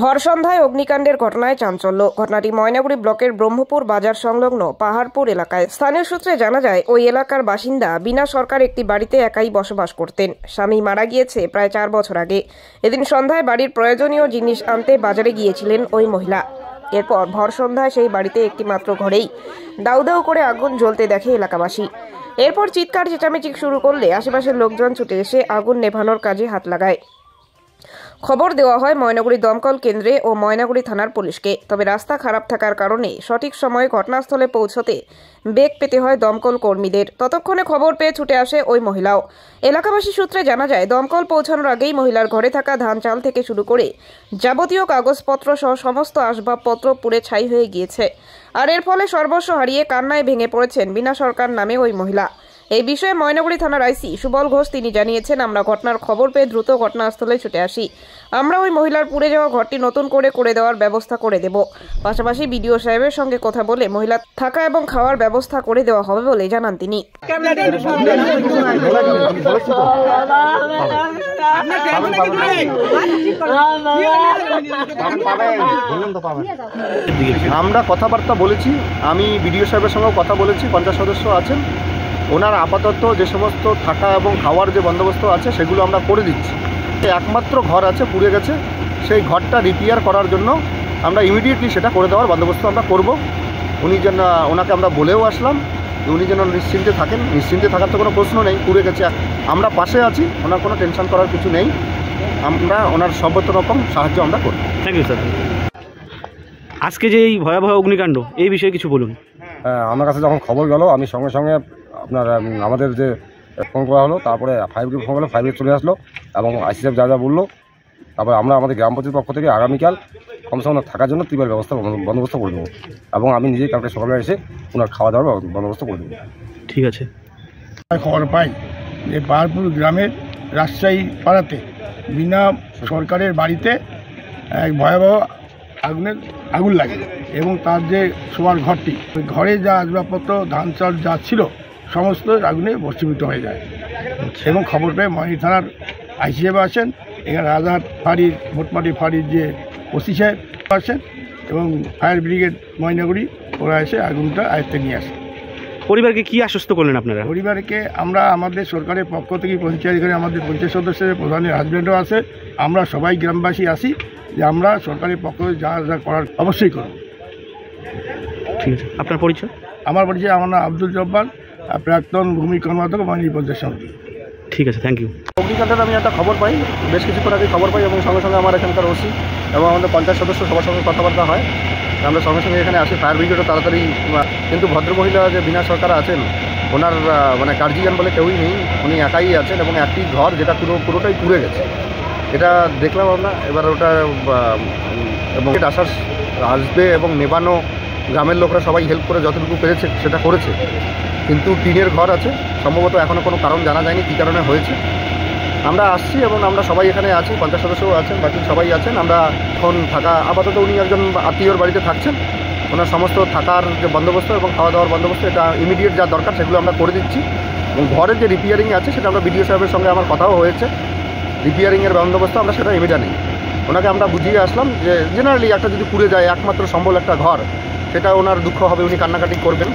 ভর সন্ধ্যায় অগ্নিকাণ্ডের ঘটনায় চাঞ্চল্য। ঘটনাটি ময়নাগুড়ি ব্লকের ব্রহ্মপুর বাজার সংলগ্ন পাহাড়পুর এলাকায়। স্থানীয় সূত্রে জানা যায়, ওই এলাকার বাসিন্দা বিনা সরকার একটি বাড়িতে একাই বসবাস করতেন। স্বামী মারা গিয়েছে প্রায় 4 বছর আগে। এদিন সন্ধ্যায় বাড়ির প্রয়োজনীয় জিনিস আনতে বাজারে গিয়েছিলেন ওই মহিলা। এরপর ভর সন্ধ্যায় সেই বাড়িতে একটি মাত্র ঘরেই দাউ দাউ করে আগুন জ্বলতে দেখে এলাকাবাসী। এরপর চিৎকার চেঁচামেচি শুরু করলে আশেপাশের লোকজন ছুটে এসে আগুন নেভানোর কাজে হাত লাগায়। খবর দেওয়া হয় ময়নাগুড়ি দমকল কেন্দ্রে ও ময়নাগুড়ি থানার পুলিশকে। তবে রাস্তা খারাপ থাকার কারণে সঠিক সময়ে ঘটনাস্থলে পৌঁছতে বেগ পেতে হয় দমকল কর্মীদের। ততক্ষণে খবর পেয়ে ছুটে আসে ওই মহিলাও। এলাকাবাসী সূত্রে জানা যায়, দমকল পৌঁছানোর আগেই মহিলার ঘরে থাকা ধান চাল থেকে শুরু করে যাবতীয় কাগজপত্র সহ সমস্ত আসবাবপত্র পুড়ে ছাই হয়ে গিয়েছে। আর এর ফলে সর্বস্ব হারিয়ে কান্নায় ভেঙে পড়েছেন বিনা সরকার নামে ওই মহিলা। এই বিষয়ে ময়নাগুড়ি থানার আইসি সুবল ঘোষ তিনি জানিয়েছেন, আমরা ঘটনার খবর পেয়ে দ্রুত ঘটনাস্থলে ছুটে আসি। আমরা ওই মহিলার পুড়ে যাওয়া ঘরটি নতুন করে দেওয়ার ব্যবস্থা করে দেব। পাশাপাশি বিডিও সাহেবের সঙ্গে কথা বলে মহিলা থাকা এবং খাওয়ার ব্যবস্থা করে দেওয়া হবে বলে জানান তিনি। আমরা কথাবার্তা বলেছি, আমি বিডিও সাহেবের সঙ্গেও কথা বলেছি, পঞ্চায়েত সদস্য আছেন। ওনার আপাতত যে সমস্ত থাকা এবং খাওয়ার যে বন্দোবস্ত আছে সেগুলো আমরা করে দিচ্ছি। একমাত্র ঘর আছে পুড়ে গেছে, সেই ঘরটা রিপেয়ার করার জন্য আমরা ইমিডিয়েটলি সেটা করে দেওয়ার বন্দোবস্ত আমরা করব। ওনাকে আমরা বলেও আসলাম যে উনি যেন নিশ্চিন্তে থাকেন। নিশ্চিন্তে থাকার তো কোনো প্রশ্ন নেই, পুড়ে গেছে, আমরা পাশে আছি, ওনার কোনো টেনশন করার কিছু নেই। আমরা ওনার সর্বত্র রকম সাহায্য আমরা করব। Thank you sir. আজকে যে এই ভয়াবহ অগ্নিকাণ্ড, এই বিষয়ে কিছু বলুন। আমার কাছে যখন খবর গেল, আমি সঙ্গে সঙ্গে আপনার আমাদের যে ফোন করা হলো, তারপরে 5 ফোন করলো, 5 চলে আসলো এবং আইসি সাহেব যা বললো। তারপরে আমরা আমাদের গ্রাম পঞ্চায়েত পক্ষ থেকে আগামীকাল কমসে কম থাকার জন্য ত্রিপাল বন্দোবস্ত করে দেবো এবং আমি নিজেই কালকে সকালে এসে ওনার খাওয়া দাওয়ার বন্দোবস্ত করে দেবো। ঠিক আছে। খবর পাই যে পাহাড়পুর গ্রামের রাজশাহী পাড়াতে বিনা সরকারের বাড়িতে এক ভয়াবহ আগুন লাগে এবং তার যে শোয়ার ঘরটি, ওই ঘরে যা আসবাবপত্র ধান চাল যা ছিল সমস্ত আগুনে ভস্মীভূত হয়ে যায়। এবং খবর পেয়ে ময়নাগুড়ি থানার আইসি সাহেব আসেন, এখানে রাজাহাট ফাঁড়ির মোটমাটি ফাঁড়ির যে ওসি সাহেব আসেন এবং ফায়ার ব্রিগেড ময়নাগুড়ি, ওরা এসে আগুনটা আয়ত্তে নিয়ে আসে। পরিবারকে কি আশ্বস্ত করলেন আপনারা? পরিবারকে আমরা আমাদের সরকারের পক্ষ থেকে পঞ্চায়েত, এখানে আমাদের পঞ্চায়েত সদস্যের প্রধানের হাজব্যান্ডও আছে, আমরা সবাই গ্রামবাসী আসি যে আমরা সরকারের পক্ষ থেকে যা যা করার অবশ্যই করব। ঠিক আছে। আপনার পরিচয়? আমার পরিচয়, আমার নাম আব্দুল জব্বার, প্রাক্তন ভূমি কর্মকর্তা ময়নাগুড়ি পঞ্চায়েত সমিতি। ঠিক আছে, থ্যাংক ইউ। অগ্নিকাণ্ডের আমি একটা খবর পাই, বেশ কিছুক্ষণ আগে খবর পাই এবং সঙ্গে সঙ্গে আমার এখানকার ওসি এবং আমাদের পঞ্চায়েত সদস্য সবার সঙ্গে কথাবার্তা হয়। আমরা সঙ্গে সঙ্গে এখানে আসি, ফায়ার ব্রিগেডও তাড়াতাড়ি। কিন্তু ভদ্রমহিলা যে বিনা সরকার আছেন, ওনার মানে গার্জিয়ান বলে কেউই নেই, উনি একাই আছেন এবং একটি ঘর যেটা পুরোটাই পুড়ে গেছে, এটা দেখলাম আমরা। এবার ওটা এবং আসবে এবং নেবানো গ্রামের লোকরা সবাই হেল্প করে যতটুকু পেরেছে সেটা করেছে। কিন্তু টিনের ঘর আছে, সম্ভবত এখনও কোনো কারণ জানা যায়নি কী কারণে হয়েছে। আমরা আসছি এবং আমরা সবাই এখানে আছি, পঞ্চায়েত সদস্যও আছেন, বাকি সবাই আছেন। আমরা এখন থাকা আপাতত উনি একজন আত্মীয়র বাড়িতে থাকছেন, ওনার সমস্ত থাকার যে বন্দোবস্ত এবং খাওয়া দাওয়ার বন্দোবস্ত এটা ইমিডিয়েট যা দরকার সেগুলো আমরা করে দিচ্ছি। এবং ঘরের যে রিপেয়ারিং আছে সেটা আমরা বিডিও সাহেবের সঙ্গে আমার কথাও হয়েছে, রিপেয়ারিংয়ের বন্দোবস্ত আমরা সেটা ইমিডিয়েট নেই। ওনাকে আমরা বুঝিয়ে আসলাম যে জেনারেলি একটা যদি পুড়ে যায় একমাত্র সম্বল একটা ঘর, সেটা ওনার দুঃখ হবে, উনি কান্নাকাটি করবেন।